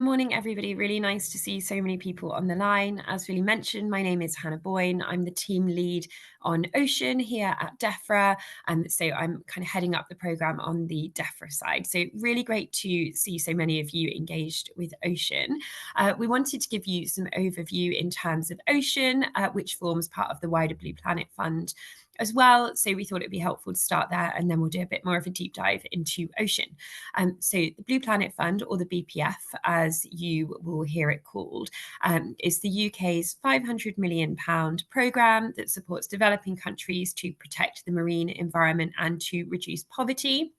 Morning, everybody. Really nice to see so many people on the line. As really mentioned, my name is Hannah Boyne. I'm the team lead on Ocean here at DEFRA. So I'm kind of heading up the programme on the DEFRA side. So really great to see so many of you engaged with Ocean. We wanted to give you some overview in terms of Ocean, which forms part of the wider Blue Planet Fund as well. So we thought it'd be helpful to start there, and then we'll do a bit more of a deep dive into Ocean. So the Blue Planet Fund, or the BPF, as you will hear it called, is the UK's £500 million programme that supports developing countries to protect the marine environment and to reduce poverty.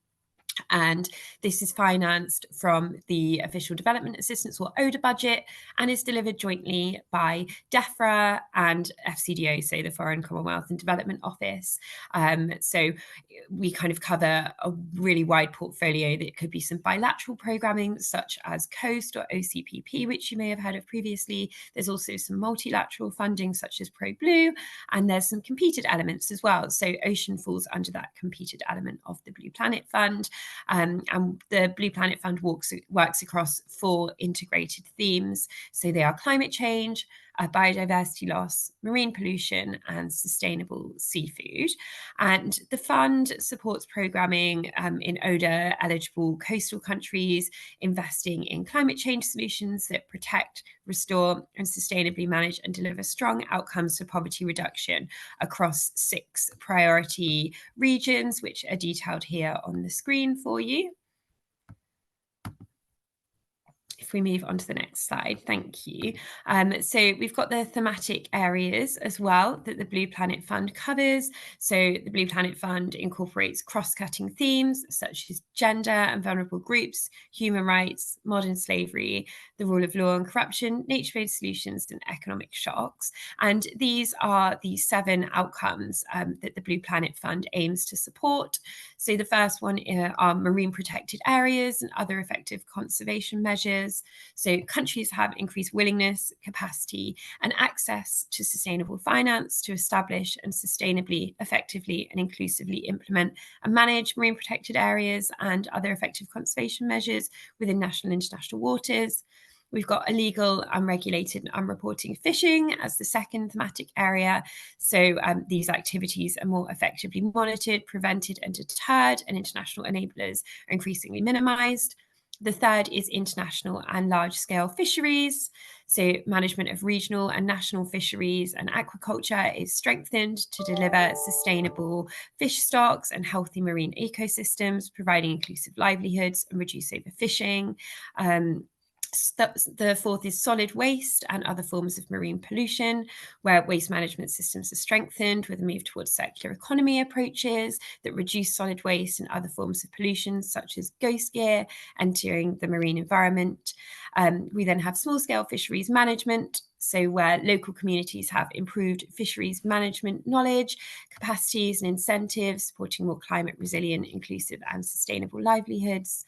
And this is financed from the Official Development Assistance, or ODA, budget, and is delivered jointly by DEFRA and FCDO, so the Foreign, Commonwealth and Development Office. So we kind of cover a really wide portfolio that could be some bilateral programming, such as COAST or OCPP, which you may have heard of previously. There's also some multilateral funding, such as ProBlue, and there's some competed elements as well. So Ocean falls under that competed element of the Blue Planet Fund. And the Blue Planet Fund works across 4 integrated themes. So they are climate change, biodiversity loss, marine pollution, and sustainable seafood. And the fund supports programming in ODA-eligible coastal countries, investing in climate change solutions that protect, restore, and sustainably manage and deliver strong outcomes for poverty reduction across 6 priority regions, which are detailed here on the screen for you. If we move on to the next slide, thank you. So we've got the thematic areas as well that the Blue Planet Fund covers. So the Blue Planet Fund incorporates cross-cutting themes such as gender and vulnerable groups, human rights, modern slavery, the rule of law and corruption, nature-based solutions, and economic shocks. And these are the 7 outcomes that the Blue Planet Fund aims to support. So the first one are marine protected areas and other effective conservation measures. So countries have increased willingness, capacity, and access to sustainable finance to establish and sustainably, effectively, and inclusively implement and manage marine protected areas and other effective conservation measures within national and international waters. We've got illegal, unregulated, and unreporting fishing as the second thematic area. So these activities are more effectively monitored, prevented, and deterred, and international enablers are increasingly minimised. The third is international and large-scale fisheries. So management of regional and national fisheries and aquaculture is strengthened to deliver sustainable fish stocks and healthy marine ecosystems, providing inclusive livelihoods and reduce overfishing. The fourth is solid waste and other forms of marine pollution, where waste management systems are strengthened with a move towards circular economy approaches that reduce solid waste and other forms of pollution, such as ghost gear entering the marine environment. We then have small-scale fisheries management, so where local communities have improved fisheries management knowledge, capacities, and incentives, supporting more climate resilient, inclusive, and sustainable livelihoods.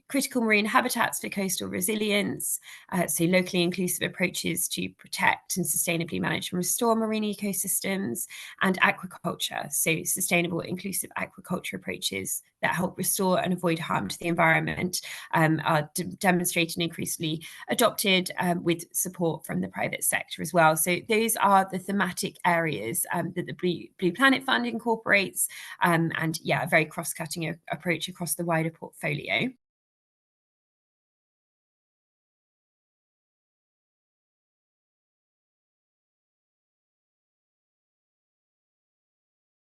Critical marine habitats for coastal resilience, so locally inclusive approaches to protect and sustainably manage and restore marine ecosystems, and aquaculture, so sustainable, inclusive aquaculture approaches that help restore and avoid harm to the environment are demonstrated and increasingly adopted with support from the private sector as well. So those are the thematic areas that the Blue Planet Fund incorporates, and yeah, a very cross-cutting approach across the wider portfolio.